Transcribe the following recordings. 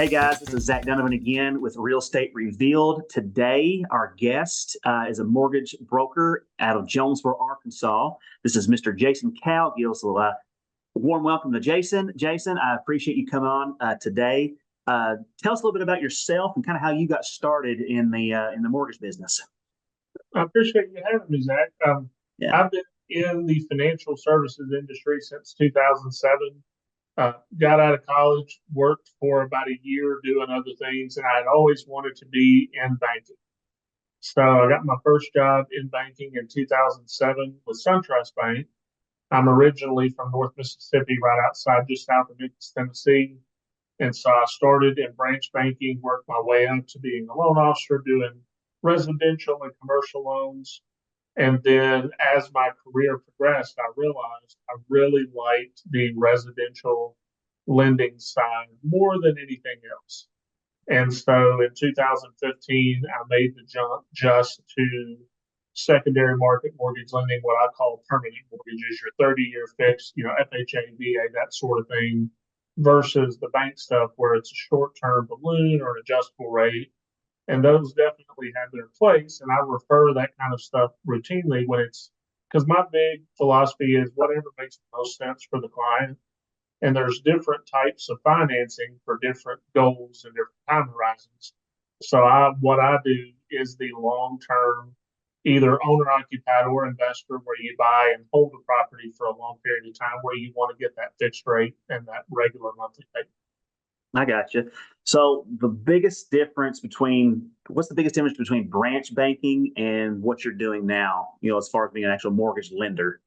Hey guys, this is Zach Donovan again with Real Estate Revealed. Today, our guest is a mortgage broker out of Jonesboro, Arkansas. This is Mr. Jason Cowgill. So, warm welcome to Jason. Jason, I appreciate you coming on today. Tell us a little bit about yourself and kind of how you got started in the mortgage business. I appreciate you having me, Zach. Yeah, I've been in the financial services industry since 2007. Got out of college, worked for about a year doing other things, and I had always wanted to be in banking. So I got my first job in banking in 2007 with SunTrust Bank. I'm originally from North Mississippi, right outside, just south of Memphis, Tennessee. And so I started in branch banking, worked my way up to being a loan officer, doing residential and commercial loans. And then as my career progressed, I realized I really liked the residential lending side more than anything else. And so in 2015, I made the jump just to secondary market mortgage lending, what I call permanent mortgages, your 30-year fixed, FHA, VA, that sort of thing, versus the bank stuff where it's a short-term balloon or an adjustable rate. And those definitely have their place. And I refer that kind of stuff routinely when it's because my big philosophy is whatever makes the most sense for the client. And there's different types of financing for different goals and different time horizons. So what I do is the long term, either owner occupied or investor, where you buy and hold a property for a long period of time, where you want to get that fixed rate and that regular monthly payment. I got you. So what's the biggest difference between branch banking and what you're doing now, as far as being an actual mortgage lender?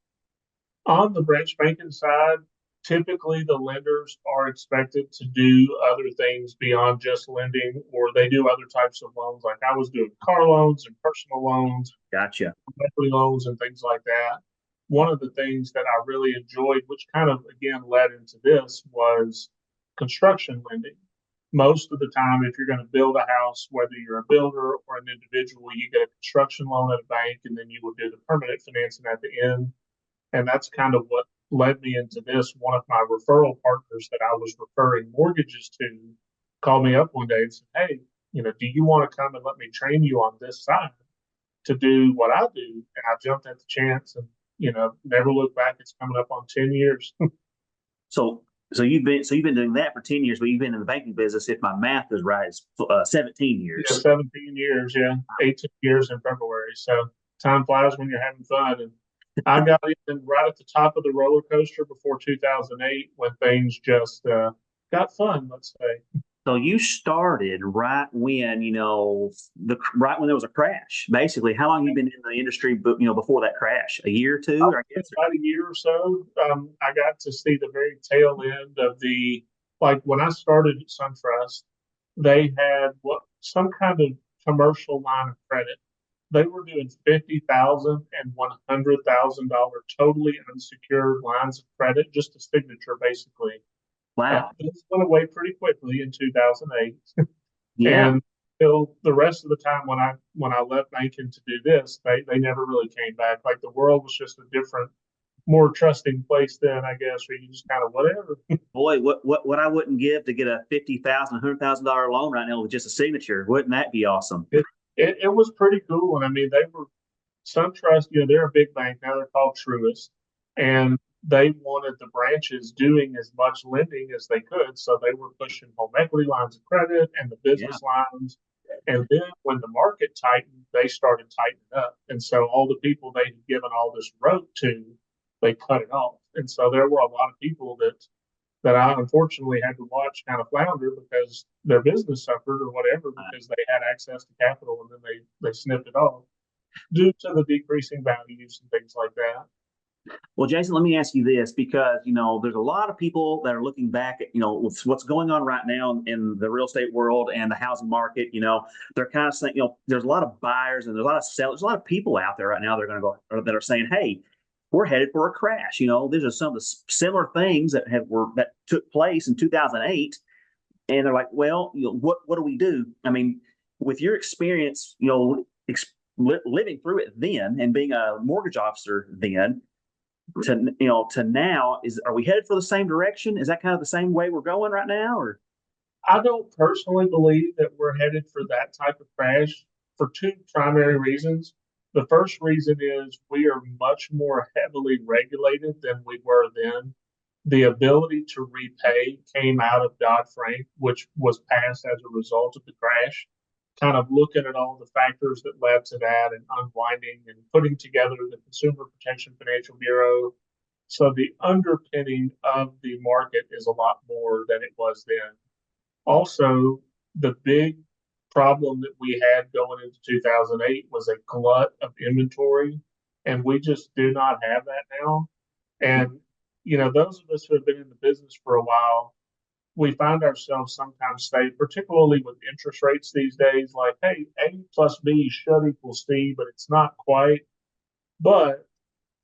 On the branch banking side, typically the lenders are expected to do other things beyond just lending, or they do other types of loans. Like I was doing car loans and personal loans, Gotcha. equity loans, and things like that. One of the things that I really enjoyed, which kind of again led into this, was construction lending. Most of the time, if you're going to build a house, whether you're a builder or an individual, you get a construction loan at a bank, and then you will do the permanent financing at the end. And that's kind of what led me into this. One of my referral partners that I was referring mortgages to called me up one day and said, "Hey, do you want to come and let me train you on this side to do what I do?" And I jumped at the chance and, never looked back. It's coming up on 10 years. So so you've been doing that for 10 years, but you've been in the banking business, if my math is right, is 17 Yeah, years. 17 years. Yeah, 18 years in February. So time flies when you're having fun. And I got in right at the top of the roller coaster before 2008 when things just got fun, let's say. So you started right when, right when there was a crash. Basically, how long have you been in the industry, but before that crash? A year or two, I guess. About a year or so, I got to see the very tail end of like when I started at SunTrust, they had some kind of commercial line of credit. They were doing 50,000 and $100,000 totally unsecured lines of credit, just a signature, basically. Wow. This went away pretty quickly in 2008, Yeah. and till the rest of the time when I left banking to do this, they never really came back. Like the world was just a different, more trusting place then, I guess, where you just kind of whatever. Boy, what I wouldn't give to get a $50,000 loan right now with just a signature. Wouldn't that be awesome? It was pretty cool, and I mean they were SunTrust. They're a big bank now. They're called Truist, and they wanted the branches doing as much lending as they could, so they were pushing home equity lines of credit and the Yeah. business lines. And then when the market tightened, they started tightening up, and so all the people they had given all this rope to, they cut it off. And so there were a lot of people that I unfortunately had to watch kind of flounder because their business suffered or whatever because they had access to capital and then they snipped it off due to the decreasing values and things like that. Well, Jason, let me ask you this because, there's a lot of people that are looking back at, what's going on right now in the real estate world and the housing market. They're kind of saying, there's a lot of buyers and there's a lot of sellers, a lot of people out there right now that are going to go, or that are saying, hey, we're headed for a crash. These are some of the similar things that took place in 2008. And they're like, well, what do we do? I mean, with your experience, living through it then and being a mortgage officer then, to now, are we headed for the same direction? Is that kind of the same way we're going right now, or? I don't personally believe that we're headed for that type of crash for two primary reasons. The first reason is we are much more heavily regulated than we were then. The ability to repay came out of Dodd-Frank, which was passed as a result of the crash. Kind of looking at all the factors that led to that and unwinding and putting together the Consumer Protection Financial Bureau. So the underpinning of the market is a lot more than it was then. Also, the big problem that we had going into 2008 was a glut of inventory, and we just do not have that now. And, those of us who have been in the business for a while, we find ourselves sometimes say, particularly with interest rates these days, like, hey, A plus B should equal C, but it's not quite. But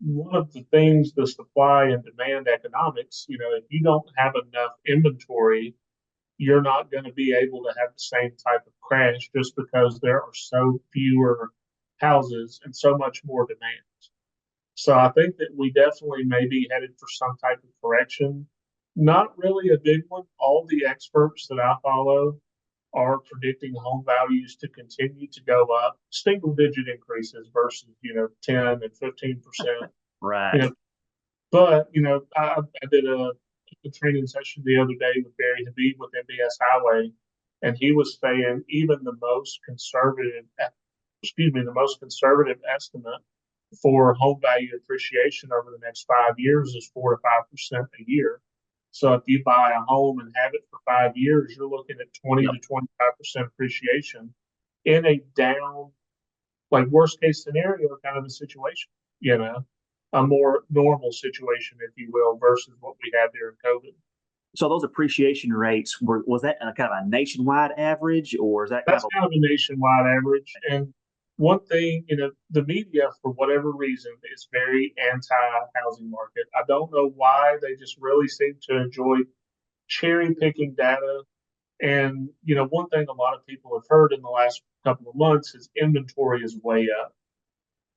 one of the things, the supply and demand economics, if you don't have enough inventory, you're not going to be able to have the same type of crash just because there are so fewer houses and so much more demand. So I think that we definitely may be headed for some type of correction. Not really a big one. All the experts that I follow are predicting home values to continue to go up, single digit increases versus, 10 and 15%. You Right. know, but I did a training session the other day with Barry Habib with MBS Highway, and he was saying even the most conservative estimate for home value appreciation over the next 5 years is 4 to 5% a year. So if you buy a home and have it for 5 years, you're looking at 20 Yep. to 25% appreciation in a down, like worst case scenario kind of a situation, you know, a more normal situation, if you will, versus what we had during COVID. So those appreciation rates was that a kind of a nationwide average, or is that kind That's of kind of a nationwide average. And one thing, the media, for whatever reason, is very anti-housing market. I don't know why. They just really seem to enjoy cherry picking data. And, one thing a lot of people have heard in the last couple of months is inventory is way up.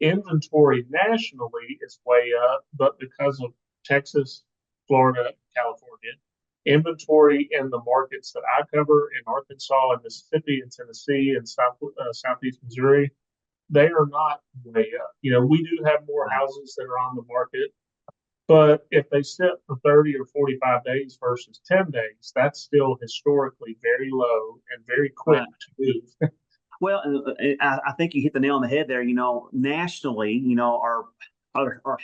Inventory nationally is way up, but because of Texas, Florida, California, inventory in the markets that I cover in Arkansas and Mississippi and Tennessee and Southeast Missouri, they are not way up. We do have more right? houses that are on the market, but if they sit for 30 or 45 days versus 10 days, that's still historically very low and very quick Right. to move. Well, I think you hit the nail on the head there. Nationally, our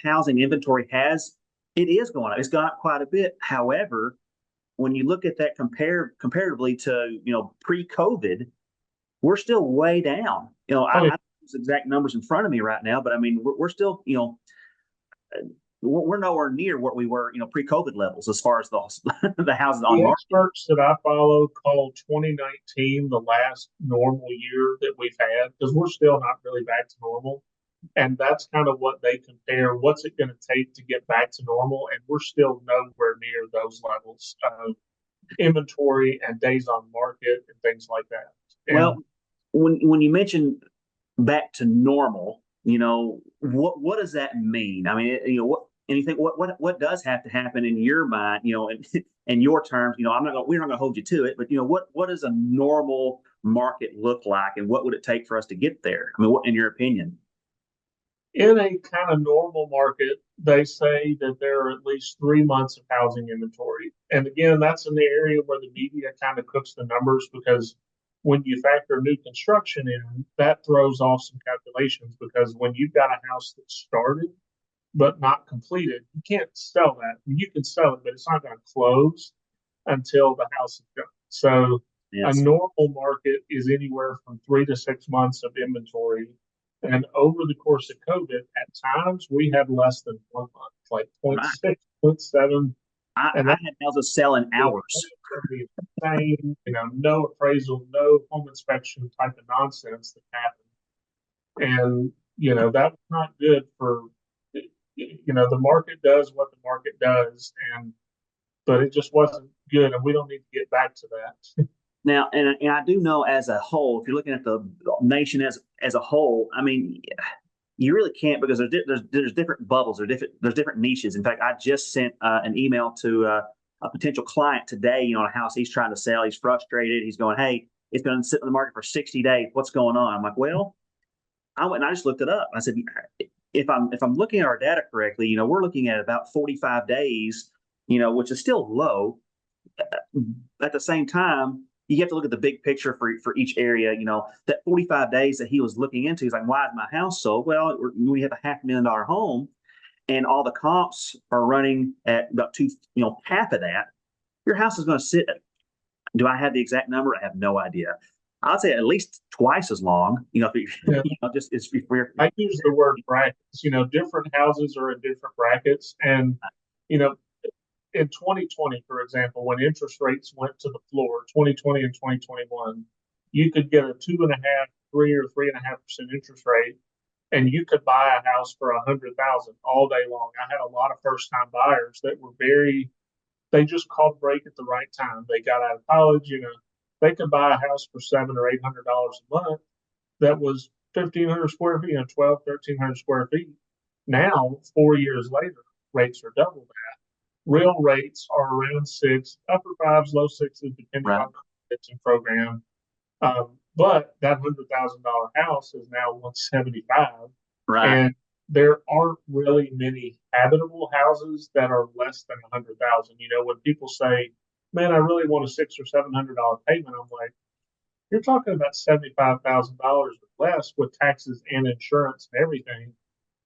housing inventory it is going up. It's gone up quite a bit. However, when you look at that comparatively to pre-COVID, we're still way down. I Oh, don't have those exact numbers in front of me right now, but I mean we're still we're nowhere near what we were pre-COVID levels as far as the the houses on the market. experts that I follow call 2019 the last normal year that we've had because we're still not really back to normal. And that's kind of what they compare. What's it going to take to get back to normal? And we're still nowhere near those levels of inventory and days on market and things like that. Well, And when you mention back to normal, what does that mean? I mean, what anything what does have to happen in your mind, in your terms, we're not gonna hold you to it, but what does a normal market look like and what would it take for us to get there? I mean, what in your opinion? in a kind of normal market, they say that there are at least 3 months of housing inventory. And again, that's in the area where the media kind of cooks the numbers because when you factor new construction in, that throws off some calculations because when you've got a house that's started but not completed, you can't sell that. You can sell it, but it's not going to close until the house is done. So a Yes. normal market is anywhere from 3 to 6 months of inventory. And over the course of COVID, at times we had less than 1 month, like point Right. 0.6, point 0.7. And I that had houses selling hours. can be insane, no appraisal, no home inspection type of nonsense that happened. And, that was not good for, the market does what the market does. But it just wasn't good. And we don't need to get back to that. Now, and I do know as a whole, if you're looking at the nation as a whole, I mean, you really can't because there's different bubbles, there's different niches. In fact, I just sent an email to a potential client today, a house he's trying to sell. He's frustrated. He's going, "Hey, it's been sitting in the market for 60 days. What's going on?" I'm like, "Well," I went and I just looked it up. I said, if I'm looking at our data correctly, we're looking at about 45 days, which is still low. At the same time, you have to look at the big picture for each area. That 45 days that he was looking into, he's like, "Why is my house sold?" Well, we have a $500,000 home, and all the comps are running at about half of that. Your house is going to sit. Do I have the exact number? I have no idea. I'd say at least twice as long. If it, Yeah. just it's weird. I use the word brackets. Different houses are in different brackets, and you know, in 2020, for example, when interest rates went to the floor, 2020 and 2021, you could get a 2.5, 3 or 3.5% interest rate, and you could buy a house for 100,000 all day long. I had a lot of first-time buyers that were they just called break at the right time. They got out of college, they could buy a house for $700 or $800 a month that was 1,500 square feet, 1,200, 1,300 square feet. Now, 4 years later, rates are double that. Real rates are around six, upper fives, low sixes, depending Right. on the program. But that $100,000 house is now 175, Right. and there aren't really many habitable houses that are less than 100,000. When people say, "Man, I really want a $600 or $700 payment," I'm like, you're talking about $75,000 or less with taxes and insurance and everything.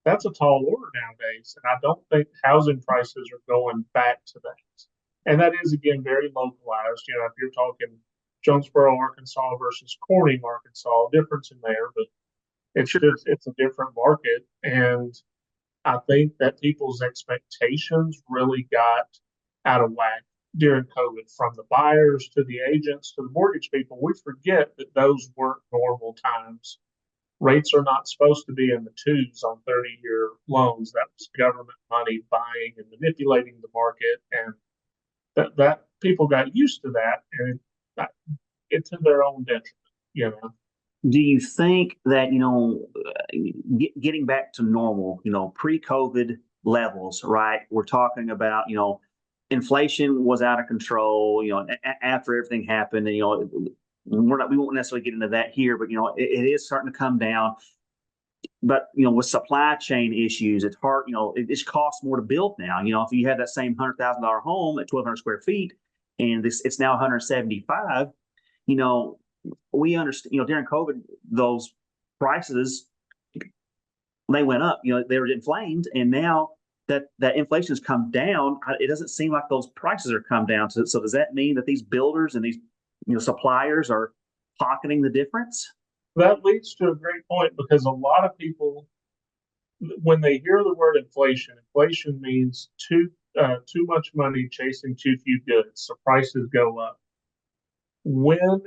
That's a tall order nowadays, and I don't think housing prices are going back to that. And that is again very localized. If you're talking Jonesboro, Arkansas versus Corning, Arkansas, difference in there, but it's a different market. And I think that people's expectations really got out of whack during COVID, from the buyers to the agents to the mortgage people. We forget that those weren't normal times. Rates are not supposed to be in the twos on 30-year loans. That was government money buying and manipulating the market, and that people got used to that, and it's to their own detriment. Do you think that getting back to normal, pre-COVID levels, right? We're talking about inflation was out of control, after everything happened, and we won't necessarily get into that here, but it is starting to come down. But with supply chain issues, it's hard. It just costs more to build now. If you have that same $100,000 home at 1,200 square feet, and it's now 175, we understand. During COVID, those prices, they went up. They were inflamed, and now that inflation has come down, it doesn't seem like those prices are come down. So does that mean that these builders and these suppliers are pocketing the difference? That leads to a great point, because a lot of people, when they hear the word inflation means too much money chasing too few goods, so prices go up. And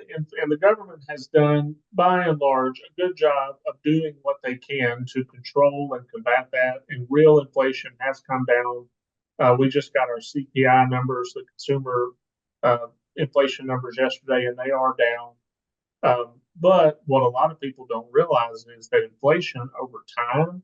the government has done, by and large, a good job of doing what they can to control and combat that, and real inflation has come down. We just got our CPI numbers, the consumer inflation numbers yesterday, and they are down. But what a lot of people don't realize is that inflation over time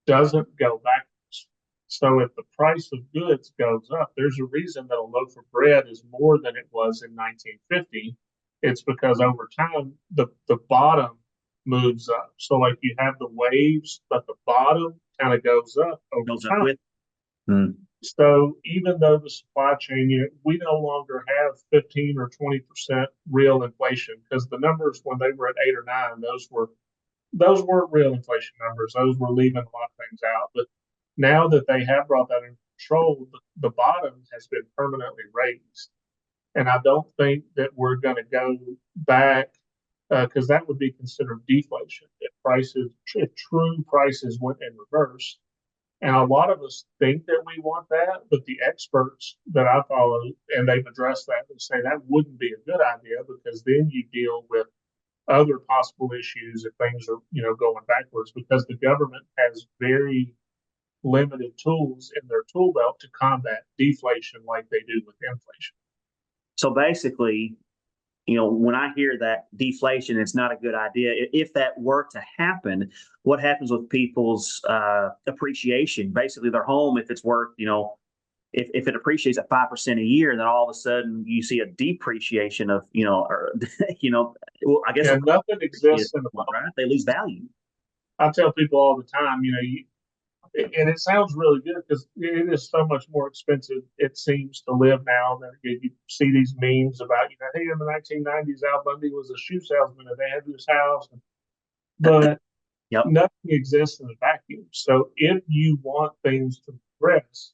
doesn't go backwards. So if the price of goods goes up, there's a reason that a loaf of bread is more than it was in 1950. It's because over time, the bottom moves up. So like you have the waves, but the bottom kind of goes up over time. So even though the supply chain, we no longer have 15 or 20% real inflation, because the numbers when they were at 8 or 9, those weren't real inflation numbers. Those were leaving a lot of things out. But now that they have brought that in control, the bottom has been permanently raised. And I don't think that we're going to go back, because that would be considered deflation if true prices went in reverse. And a lot of us think that we want that, but the experts that I follow, and they've addressed that, and say that wouldn't be a good idea, because then you deal with other possible issues if things are, going backwards, because the government has very limited tools in their tool belt to combat deflation like they do with inflation. So basically, when I hear that deflation, it's not a good idea. If that were to happen, what happens with people's appreciation? Basically, their home, if it's worth, if it appreciates at 5% a year, then all of a sudden you see a depreciation of, or, well, I guess Yeah, nothing appreciate exists in the it, bubble. right? They lose value. I tell people all the time, and it sounds really good because it is so much more expensive, it seems, to live now than you see these memes about, hey, in the 1990s, Al Bundy was a shoe salesman and they had this house. But Yep. nothing exists in a vacuum. So if you want things to progress,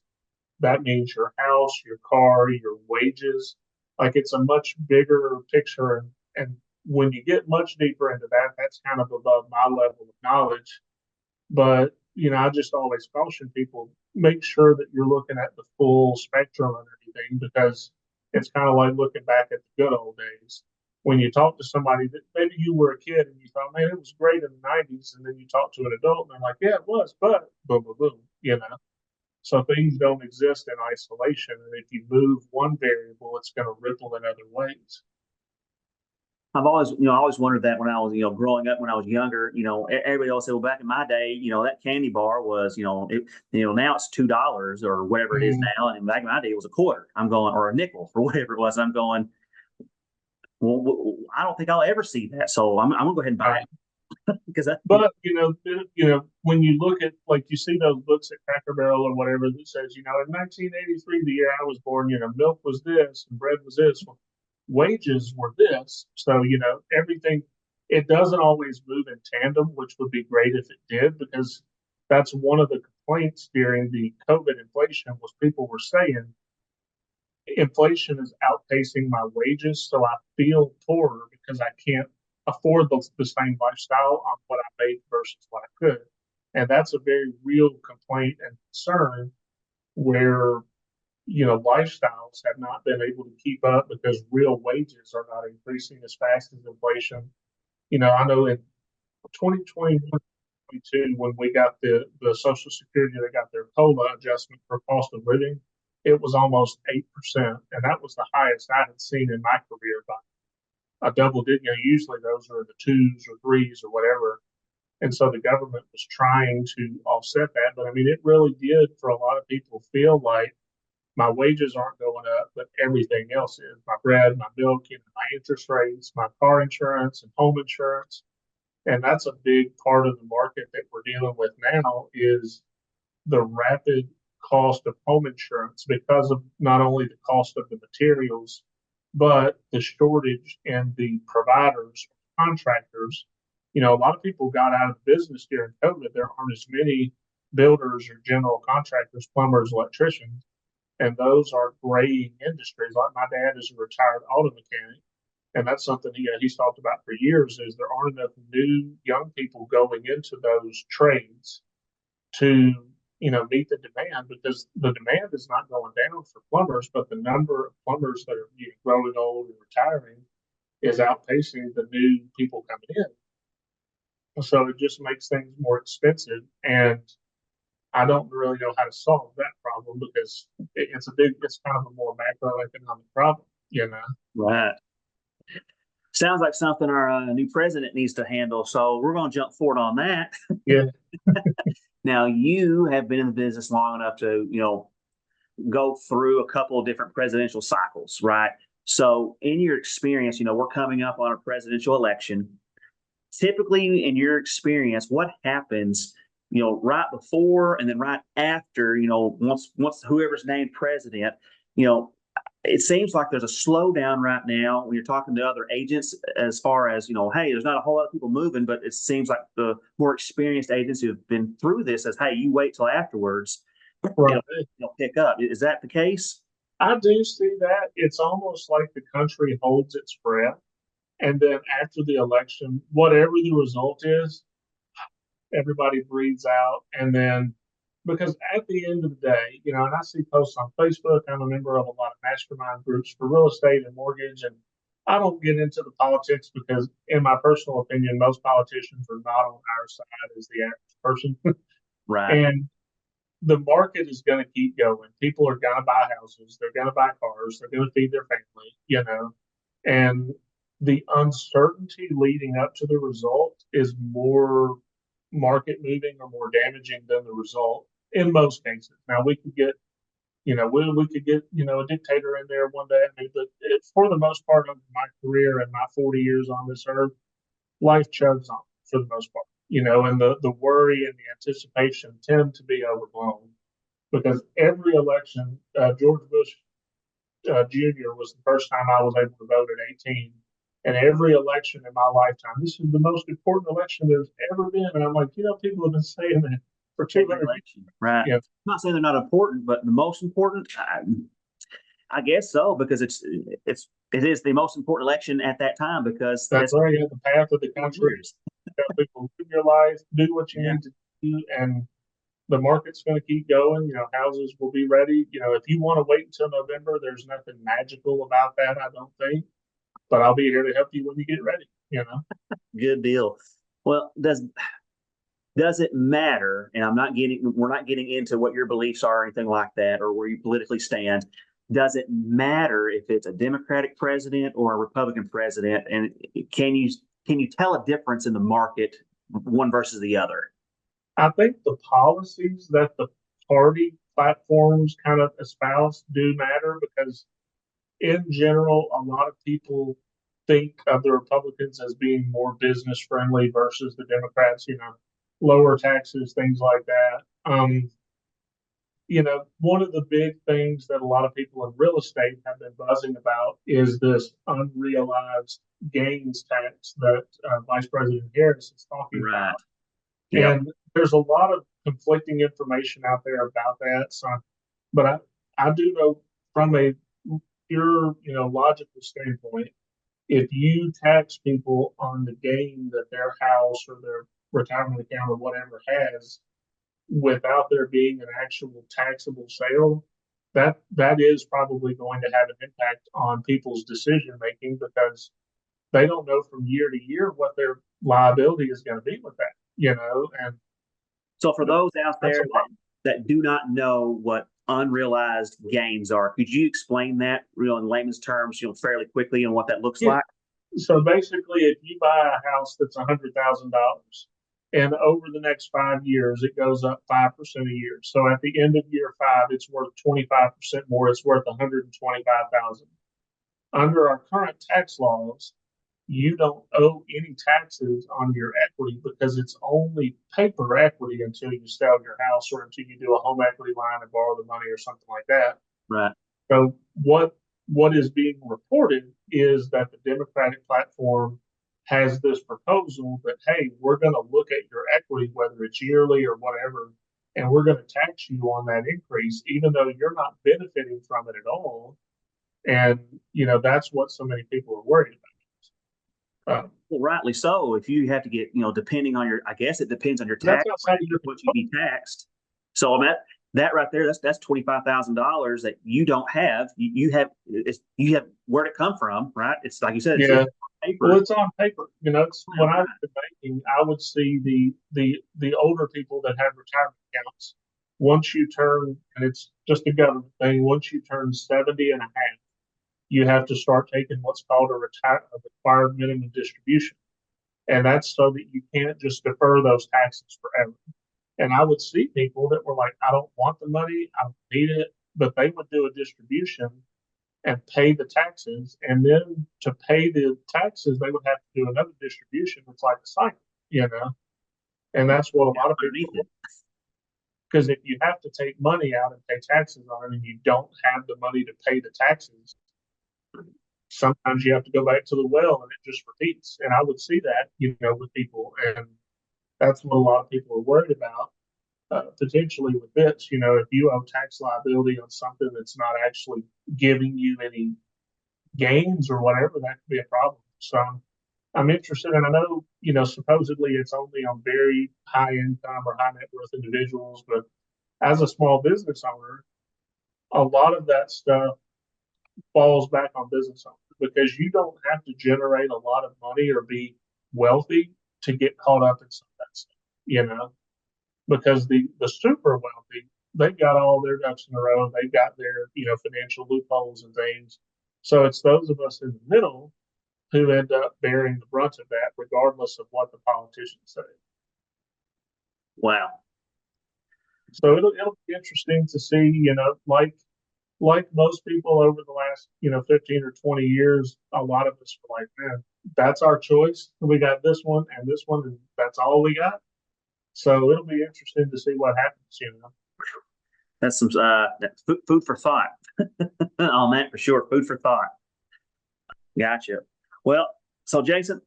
that means your house, your car, your wages. Like it's a much bigger picture. And when you get much deeper into that, that's kind of above my level of knowledge. But, I just always caution people, make sure that you're looking at the full spectrum and everything, because it's kind of like looking back at the good old days. When you talk to somebody that maybe you were a kid and you thought, man, it was great in the 90s. And then you talk to an adult and they're like, yeah, it was, but boom, boom, boom. So things don't exist in isolation. And if you move one variable, it's going to ripple in other ways. I've always, I always wondered that when I was, growing up when I was younger, everybody always said, well, back in my day, that candy bar was, now it's $2 or whatever it is Mm, now. And back in my day, it was a quarter. I'm going, or a nickel or whatever it was. I'm going, well, I don't think I'll ever see that. So I'm going to go ahead and buy right. it because that, But when you look at, like, you see those books at Cracker Barrel or whatever that says, in 1983, the year I was born, milk was this and bread was this. Well, wages were this. So everything, it doesn't always move in tandem, which would be great if it did, because that's one of the complaints during the COVID inflation was people were saying inflation is outpacing my wages, so I feel poorer because I can't afford the same lifestyle on what I make versus what I could. And that's a very real complaint and concern where, lifestyles have not been able to keep up because real wages are not increasing as fast as inflation. I know in 2021, when we got the Social Security, they got their COLA adjustment for cost of living, it was almost 8%. And that was the highest I had seen in my career by a double digit. Usually those are in the twos or threes or whatever. And so the government was trying to offset that. But I mean, it really did for a lot of people feel like my wages aren't going up, but everything else is my bread, my milk, my interest rates, my car insurance and home insurance. And that's a big part of the market that we're dealing with now is the rapid cost of home insurance because of not only the cost of the materials, but the shortage in the providers, contractors. A lot of people got out of business during COVID. There aren't as many builders or general contractors, plumbers, electricians, and those are graying industries. Like my dad is a retired auto mechanic, and that's something he's talked about for years. Is there aren't enough new young people going into those trades to meet the demand, because the demand is not going down for plumbers, but the number of plumbers that are growing old and retiring is outpacing the new people coming in. So it just makes things more expensive, and I don't really know how to solve that problem because it's kind of a more macroeconomic problem. right. Sounds like something our new president needs to handle. So we're going to jump forward on that. Yeah. Now, you have been in the business long enough to, go through a couple of different presidential cycles, right? So, in your experience, we're coming up on a presidential election. Typically, in your experience, what happens, right before and then right after, once whoever's named president, you know, it seems like there's a slowdown right now when you're talking to other agents as far as, hey, there's not a whole lot of people moving, but it seems like the more experienced agents who've been through this says, hey, you wait till afterwards, Right. it'll pick up. Is that the case? I do see that. It's almost like the country holds its breath. And then after the election, whatever the result is, everybody breathes out. And then, because at the end of the day, and I see posts on Facebook, I'm a member of a lot of mastermind groups for real estate and mortgage. And I don't get into the politics because, in my personal opinion, most politicians are not on our side as the average person. Right. And the market is going to keep going. People are going to buy houses. They're going to buy cars. They're going to feed their family. And the uncertainty leading up to the result is more market moving or more damaging than the result in most cases. Now, we could get We could get, a dictator in there one day. I mean, but for the most part of my career and my 40 years on this earth, life chugs on for the most part, and the worry and the anticipation tend to be overblown because every election, George Bush Jr. was the first time I was able to vote at 18. And every election in my lifetime, this is the most important election there's ever been. And I'm like, people have been saying that for 200 election, right? years. I'm not saying they're not important, but the most important, I guess so, because it is the most important election at that time because That's right. The path of the country. People live your life, do what you need to do, and the market's going to keep going. Houses will be ready. If you want to wait until November, there's nothing magical about that, I don't think. But I'll be here to help you when you get ready. Good deal. Well, does it matter? And we're not getting into what your beliefs are or anything like that, or where you politically stand. Does it matter if it's a Democratic president or a Republican president? And can you tell a difference in the market, one versus the other? I think the policies that the party platforms kind of espouse do matter because, in general, a lot of people think of the Republicans as being more business friendly versus the Democrats, lower taxes, things like that. One of the big things that a lot of people in real estate have been buzzing about is this unrealized gains tax that Vice President Harris is talking Right. about. Yep. And there's a lot of conflicting information out there about that. So, but I do know from a pure, logical standpoint, if you tax people on the gain that their house or their retirement account or whatever has without there being an actual taxable sale, that is probably going to have an impact on people's decision making because they don't know from year to year what their liability is going to be with that, and So for those out that's there a lot. that do not know what unrealized gains are, could you explain that real in layman's terms, fairly quickly and what that looks Yeah. like? So basically, if you buy a house that's $100,000 and over the next 5 years, it goes up 5% a year. So at the end of year five, it's worth 25% more. It's worth 125,000. Under our current tax laws, you don't owe any taxes on your equity because it's only paper equity until you sell your house or until you do a home equity line and borrow the money or something like that. Right. So what is being reported is that the Democratic platform has this proposal that, hey, we're going to look at your equity, whether it's yearly or whatever, and we're going to tax you on that increase, even though you're not benefiting from it at all. And that's what so many people are worried about. Well, rightly so. If you have to get, depending on I guess it depends on your That's tax, outside of your what you be taxed. So I mean, that right there, that's $25,000 that you don't have. You have where'd it come from, right? It's like you said, Yeah. it's paper. Well, it's on paper. It's when I was in banking, I would see the older people that have retirement accounts. Once you turn, and it's just a government thing, once you turn 70 and a half, you have to start taking what's called a required minimum distribution. And that's so that you can't just defer those taxes forever. And I would see people that were like, I don't want the money, I don't need it, but they would do a distribution and pay the taxes. And then to pay the taxes, they would have to do another distribution. It's like a cycle. And that's what a lot of people do. Because if you have to take money out and pay taxes on it and you don't have the money to pay the taxes, sometimes you have to go back to the well and it just repeats. And I would see that, with people. And that's what a lot of people are worried about. Potentially with this, if you owe tax liability on something that's not actually giving you any gains or whatever, that could be a problem. So I'm interested, and I know, supposedly it's only on very high income or high net worth individuals, but as a small business owner, a lot of that stuff falls back on business owners because you don't have to generate a lot of money or be wealthy to get caught up in some of that stuff, because the super wealthy, they've got all their ducks in a row. They've got their, financial loopholes and things. So it's those of us in the middle who end up bearing the brunt of that, regardless of what the politicians say. Wow. So it'll be interesting to see, like like most people over the last, 15 or 20 years, a lot of us were like, man, that's our choice. We got this one, and that's all we got. So it'll be interesting to see what happens. That's some food for thought on that for sure. Food for thought. Gotcha. Well, so Jason,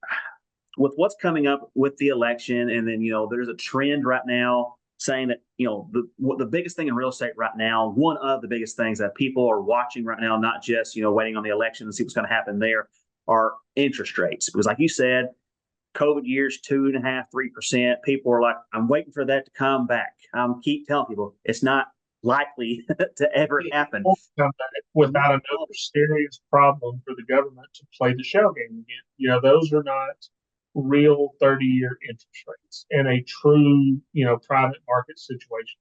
with what's coming up with the election, and then there's a trend right now saying that the biggest thing in real estate right now, one of the biggest things that people are watching right now, not just waiting on the election to see what's going to happen there, are interest rates. Because like you said, COVID years 2.5%, 3%. People are like, I'm waiting for that to come back. Keep telling people it's not likely to ever It happen. won't come back without another serious problem for the government to play the shell game again. Those are not real 30-year interest rates in a true, private market situation.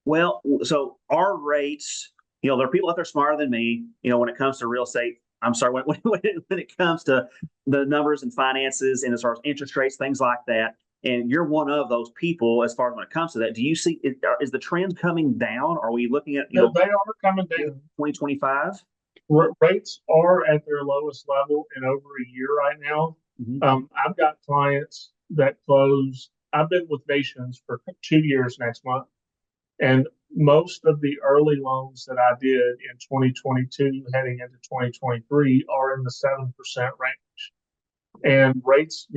Well, so our rates, there are people out there smarter than me, when it comes to real estate. I'm sorry, when it comes to the numbers and finances and as far as interest rates, things like that. And you're one of those people as far as when it comes to that. Do you see, is the trend coming down? Are we looking at, They are coming down. 2025? Rates are at their lowest level in over a year right now. I've got clients that close. I've been with Nations for 2 years next month. And most of the early loans that I did in 2022 heading into 2023 are in the 7% range. And rates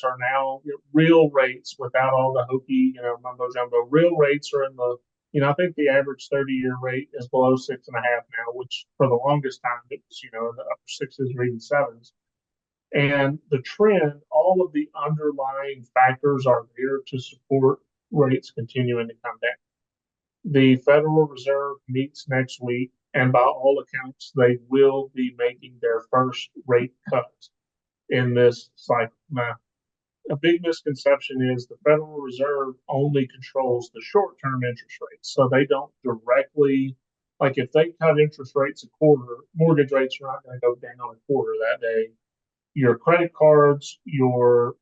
are now real rates without all the hokey, mumbo jumbo. Real rates are in the, I think the average 30-year rate is below 6.5 now, which for the longest time it was, in the upper sixes or even sevens. And the trend, all of the underlying factors are there to support rates continuing to come down. The Federal Reserve meets next week, and by all accounts, they will be making their first rate cut in this cycle. Now, a big misconception is the Federal Reserve only controls the short-term interest rates, so they don't directly, like if they cut interest rates a quarter, mortgage rates are not going to go down a quarter that day. Your credit cards, your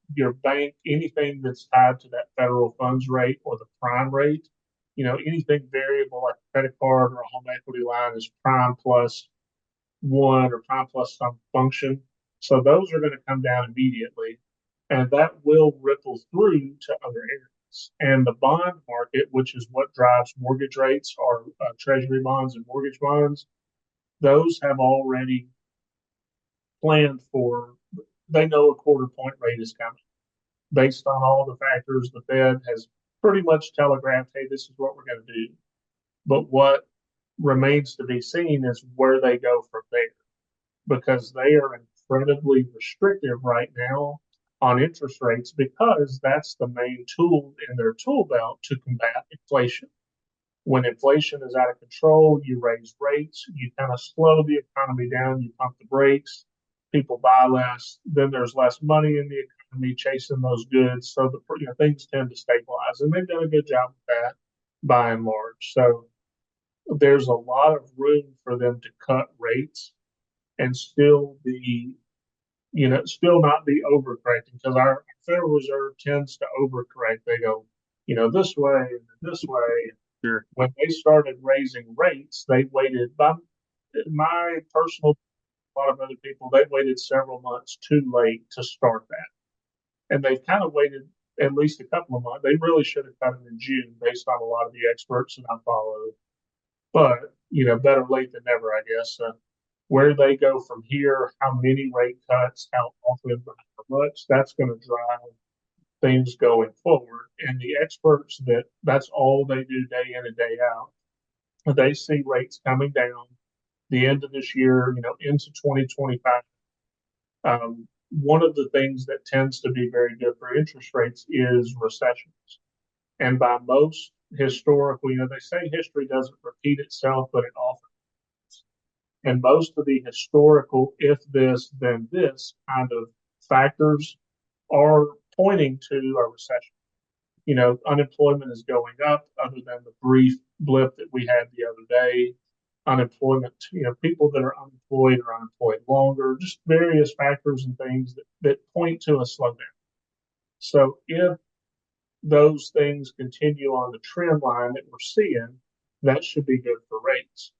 bank, anything that's tied to that federal funds rate or the prime rate, anything variable like a credit card or a home equity line is prime plus one or prime plus some function. So those are going to come down immediately, and that will ripple through to other areas. And the bond market, which is what drives mortgage rates, or treasury bonds and mortgage bonds, those have already planned for, they know a quarter point rate is coming. Based on all the factors, the Fed has pretty much telegraphed, hey, this is what we're going to do. But what remains to be seen is where they go from there, because they are incredibly restrictive right now on interest rates, because that's the main tool in their tool belt to combat inflation. When inflation is out of control, you raise rates, you kind of slow the economy down, you pump the brakes, people buy less, then there's less money in the economy chasing those goods. So things tend to stabilize, and they've done a good job with that by and large. So there's a lot of room for them to cut rates and still be, still not be overcorrecting, because our Federal Reserve tends to overcorrect. They go, this way and this way. Sure. When they started raising rates, they waited, by my personal, a lot of other people, they waited several months too late to start that. And they've kind of waited at least a couple of months. They really should have cut them in June based on a lot of the experts that I follow. But, better late than never, I guess. Where they go from here, how many rate cuts, how often, how much, that's going to drive things going forward. And the experts, that's all they do day in and day out. They see rates coming down the end of this year, into 2025. One of the things that tends to be very good for interest rates is recessions. And by most historical, they say history doesn't repeat itself, but it often does. And most of the historical if this, then this kind of factors are pointing to a recession. Unemployment is going up, other than the brief blip that we had the other day. Unemployment, people that are unemployed are unemployed longer, just various factors and things that point to a slowdown. So if those things continue on the trend line that we're seeing, that should be good for rates.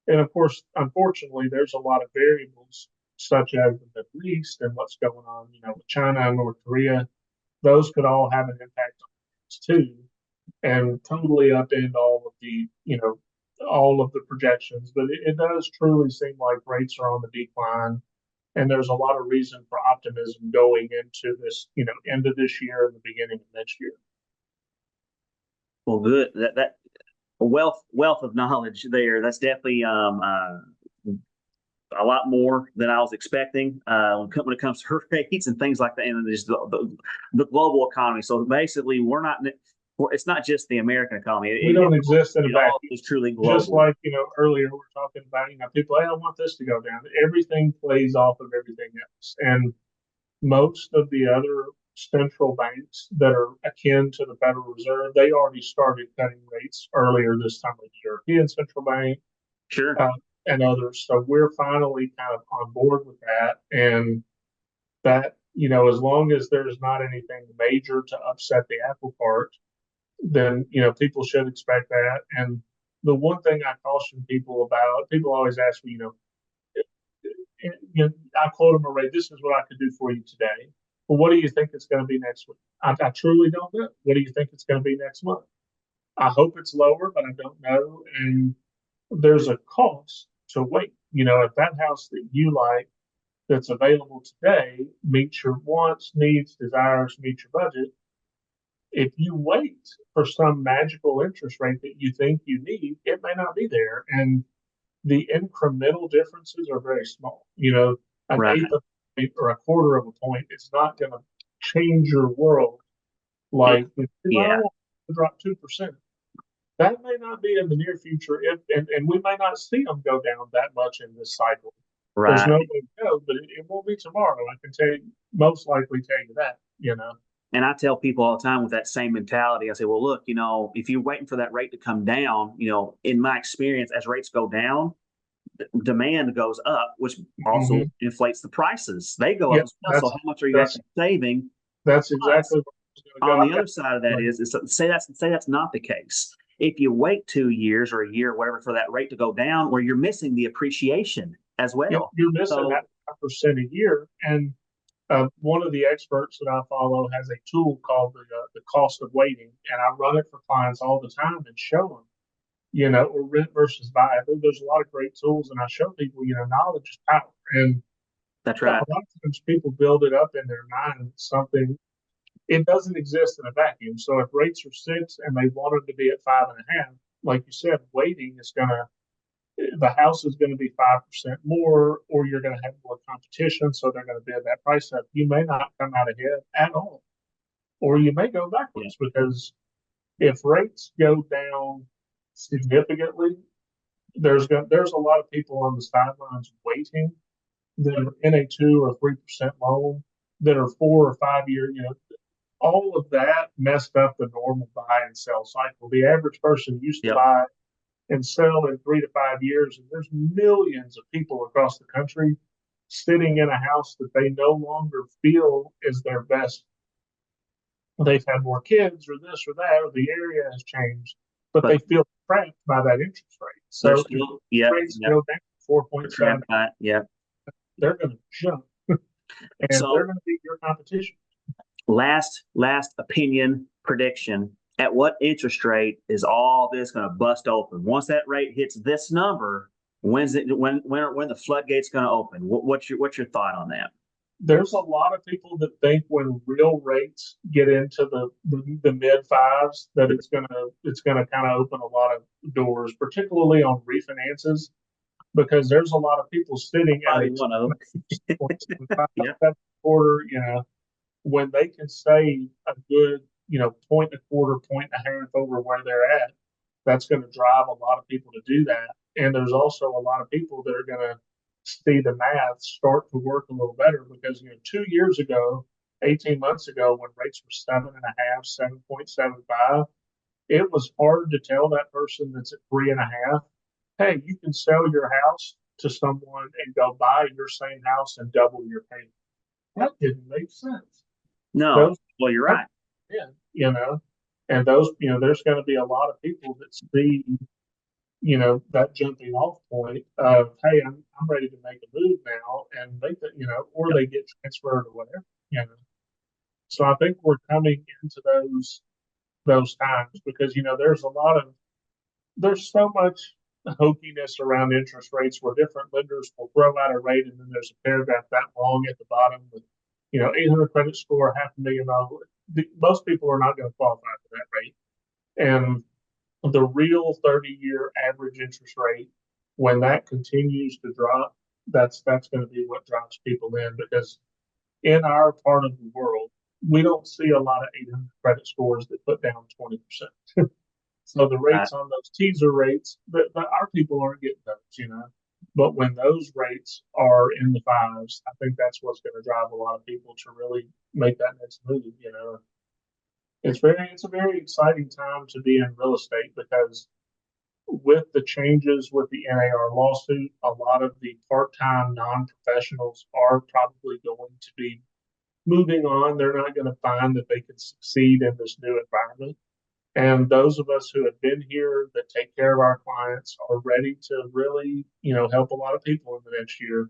And of course, unfortunately, there's a lot of variables such as the Middle East and what's going on, with China and North Korea. Those could all have an impact on us too, and totally upend all of the projections. But it does truly seem like rates are on the decline, and there's a lot of reason for optimism going into this, end of this year and the beginning of next year. Well, good. That wealth of knowledge there. That's definitely a lot more than I was expecting when it comes to rates and things like that, and just the global economy. So basically, it's not just the American economy. We don't exist in a It all vacuum. is truly Just global. like, earlier we're talking about, people, I don't want this to go down. Everything plays off of everything else. And most of the other central banks that are akin to the Federal Reserve, they already started cutting rates earlier this time, with the European Central Bank Sure. uh, and others. So we're finally kind of on board with that. And that, as long as there's not anything major to upset the apple cart, then, people should expect that. And the one thing I caution people about, people always ask me, I quote them a rate. This is what I could do for you today. Well, what do you think it's going to be next week? I truly don't know. What do you think it's going to be next month? I hope it's lower, but I don't know. And there's a cost to wait. If that house that you like that's available today meets your wants, needs, desires, meets your budget, if you wait for some magical interest rate that you think you need, it may not be there. And the incremental differences are very small. An Right. eighth of a point or a quarter of a point is not going to change your world. Like, if I Yeah. want to drop 2%, that may not be in the near future. And we may not see them go down that much in this cycle. There's Right. no way to go, but it won't be tomorrow. I can tell you, most likely tell you that. And I tell people all the time with that same mentality, I say, well, look, if you're waiting for that rate to come down, in my experience, as rates go down, demand goes up, which also Mm-hmm. inflates the prices. They go up Yep, as well. So how much are you that's actually saving? that's Plus, exactly what I was going to on go. the I've got other side of that is say that's not the case. If you wait 2 years or a year, or whatever, for that rate to go down, where you're missing the appreciation as well. you're missing So that 5% a year. And one of the experts that I follow has a tool called the cost of waiting, and I run it for clients all the time and show them, or rent versus buy. There's a lot of great tools, and I show people, knowledge is power. And that's a right. lot of times people build it up in their mind something. It doesn't exist in a vacuum. So if rates are 6 and they want them to be at 5.5, like you said, waiting is gonna the house is going to be 5% more, or you're going to have more competition, so they're going to bid that price up. You may not come out ahead at all, or you may go Yeah. backwards, because if rates go down significantly, there's a lot of people on the sidelines waiting that are in a 2 or 3% loan, that are 4 or 5 year. All of that messed up the normal buy and sell cycle. The average person used to Yep. buy and sell in 3 to 5 years. And there's millions of people across the country sitting in a house that they no longer feel is their best. They've had more kids, or this or that, or the area has changed, but But they feel trapped by that interest rate. they're So if still, yep, rates yep, go down they're 4.7, trapped by it. Yep. they're going to jump, and they're So going to be your competition. last opinion prediction. At what interest rate is all this going to bust open? Once that rate hits this number, when the floodgates going to open? What's your thought on that? There's a lot of people that think when real rates get into the mid fives that it's gonna kind of open a lot of doors, particularly on refinances, because there's a lot of people sitting at Probably a one of them. 2.75, Yeah. 7 quarter, when they can save a good, point and a quarter, point and a half over where they're at. That's going to drive a lot of people to do that. And there's also a lot of people that are going to see the math start to work a little better, because 2 years ago, 18 months ago, when rates were 7.5, 7.75, it was hard to tell that person that's at 3.5, hey, you can sell your house to someone and go buy your same house and double your payment. That didn't make sense. No. Those, Well, you're right. yeah, and those, there's going to be a lot of people that see that jumping off point of, hey, I'm ready to make a move now and make that, or Yep. they get transferred or whatever, you know. So I think we're coming into those times because, there's so much hokiness around interest rates where different lenders will throw out a rate and then there's a paragraph that long at the bottom with, 800 credit score, $500,000. Most people are not going to qualify for that rate. And the real 30-year average interest rate, when that continues to drop, that's going to be what drives people in because in our part of the world, we don't see a lot of 800 credit scores that put down 20%. So the Uh, rates on those teaser rates, our people aren't getting those. But when those rates are in the fives, I think that's what's going to drive a lot of people to really make that next move. It's a very exciting time to be in real estate because with the changes with the NAR lawsuit, a lot of the part-time non-professionals are probably going to be moving on. They're not going to find that they can succeed in this new environment. And those of us who have been here that take care of our clients are ready to really, help a lot of people in the next year.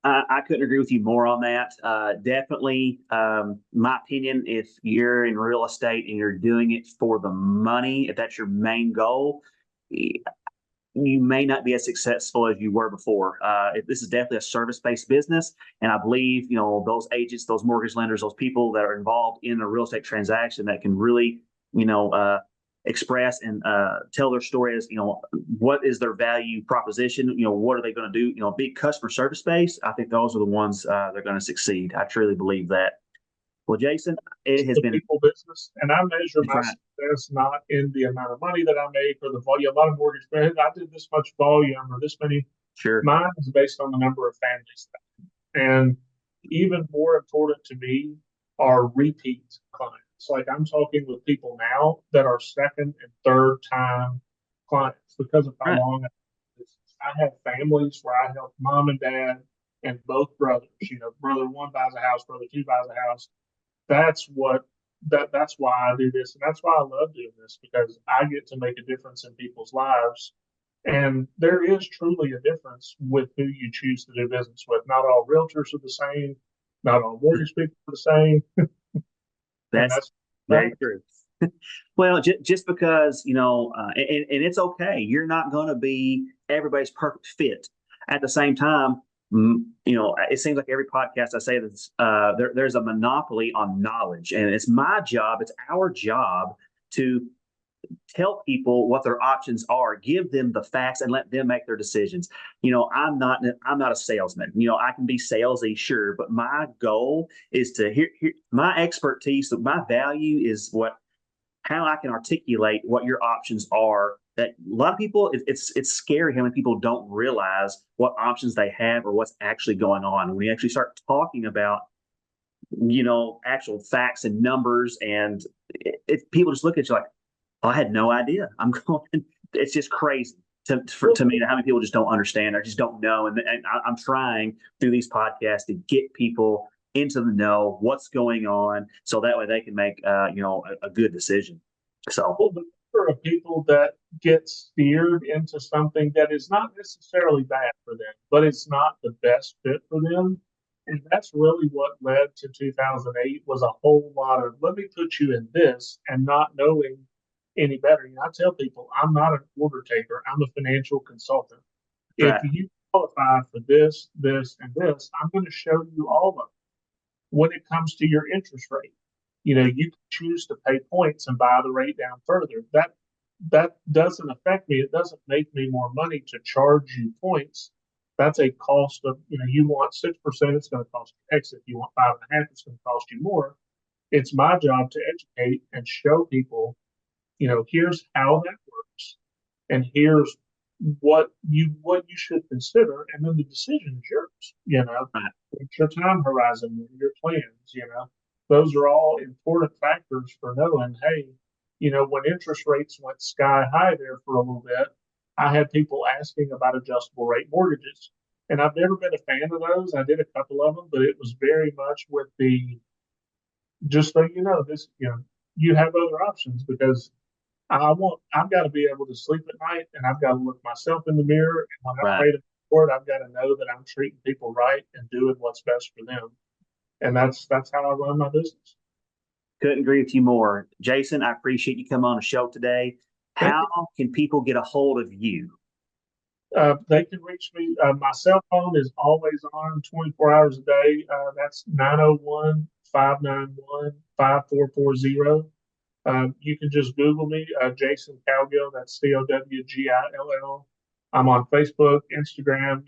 I couldn't agree with you more on that. Definitely, my opinion, if you're in real estate and you're doing it for the money, if that's your main goal, you may not be as successful as you were before. This is definitely a service-based business, and I believe those agents, those mortgage lenders, those people that are involved in a real estate transaction that can really express and tell their story as what is their value proposition. What are they going to do? Big customer service base. I think those are the ones that are going to succeed. I truly believe that. Well, Jason, it has The been. people business, and I measure That's my right. success not in the amount of money that I make or the volume. A lot of mortgage players, I did this much volume or this many. Sure. Mine is based on the number of families, and even more important to me are repeat clients. Like I'm talking with people now that are second and third time clients because of how Right. long I have families where I help mom and dad and both brothers. Brother one buys a house, brother two buys a house. That's why I do this, and that's why I love doing this because I get to make a difference in people's lives. And there is truly a difference with who you choose to do business with. Not all realtors are the same. Not all mortgage people are the same. And That's that's very that. true. Well, just because and it's okay. You're not going to be everybody's perfect fit. At the same time, it seems like every podcast I say this, there's a monopoly on knowledge, and it's my job. It's our job to tell people what their options are, give them the facts, and let them make their decisions. I'm not a salesman. I can be salesy, sure, but my goal is to hear my expertise. My value is how I can articulate what your options are. That a lot of people, it's scary how many people don't realize what options they have or what's actually going on. When you actually start talking about actual facts and numbers, and people just look at you like, oh, I had no idea. I'm going. It's just crazy to me how many people just don't understand or just don't know. And I'm trying through these podcasts to get people into the know what's going on, so that way they can make a good decision. So Well, the number of people that get steered into something that is not necessarily bad for them, but it's not the best fit for them. And that's really what led to 2008 was a whole lot of, let me put you in this and not knowing any better. I tell people, I'm not an order taker. I'm a financial consultant. If right, you qualify for this, this, and this, I'm going to show you all of them when it comes to your interest rate. You can choose to pay points and buy the rate down further. That doesn't affect me. It doesn't make me more money to charge you points. That's a cost of, you want 6%, it's going to cost you X. If you want 5.5, it's going to cost you more. It's my job to educate and show people, here's how that works, and here's what you should consider, and then the decision is yours. right. What's your time horizon, what are your plans. Those are all important factors for knowing. Hey, when interest rates went sky high there for a little bit, I had people asking about adjustable rate mortgages, and I've never been a fan of those. I did a couple of them, but it was very much with the just so you know this, you have other options because I've got to be able to sleep at night, and I've got to look myself in the mirror. And when I Right. pray to the Lord, I've got to know that I'm treating people right and doing what's best for them. And that's how I run my business. Couldn't agree with you more. Jason, I appreciate you coming on the show today. Thank How you. can people get a hold of you? They can reach me. My cell phone is always on 24 hours a day. That's 901-591-5440. You can just Google me, Jason Cowgill. That's Cowgill. I'm on Facebook, Instagram.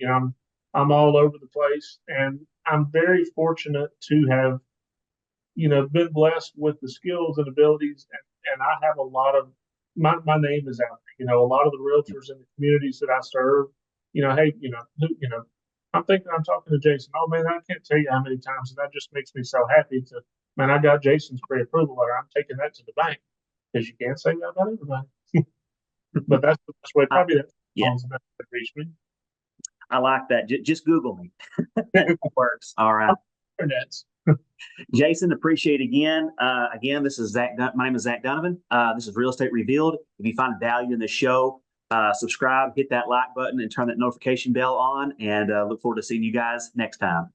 I'm all over the place, and I'm very fortunate to have been blessed with the skills and abilities, and I have a lot of my name is out there. A lot of the realtors in the communities that I serve, hey, I'm thinking I'm talking to Jason. Oh man, I can't tell you how many times, and that just makes me so happy to, man, I got Jason's pre-approval letter. I'm taking that to the bank because you can't say that about everybody. But that's the best way. I, Probably that's yeah, the best way to reach me. I like that. Just Google me. That works. All right. Internets. Jason, appreciate it again. Again, this is Zach. My name is Zach Donovan. This is Real Estate Revealed. If you find value in the show, subscribe, hit that like button, and turn that notification bell on. And look forward to seeing you guys next time.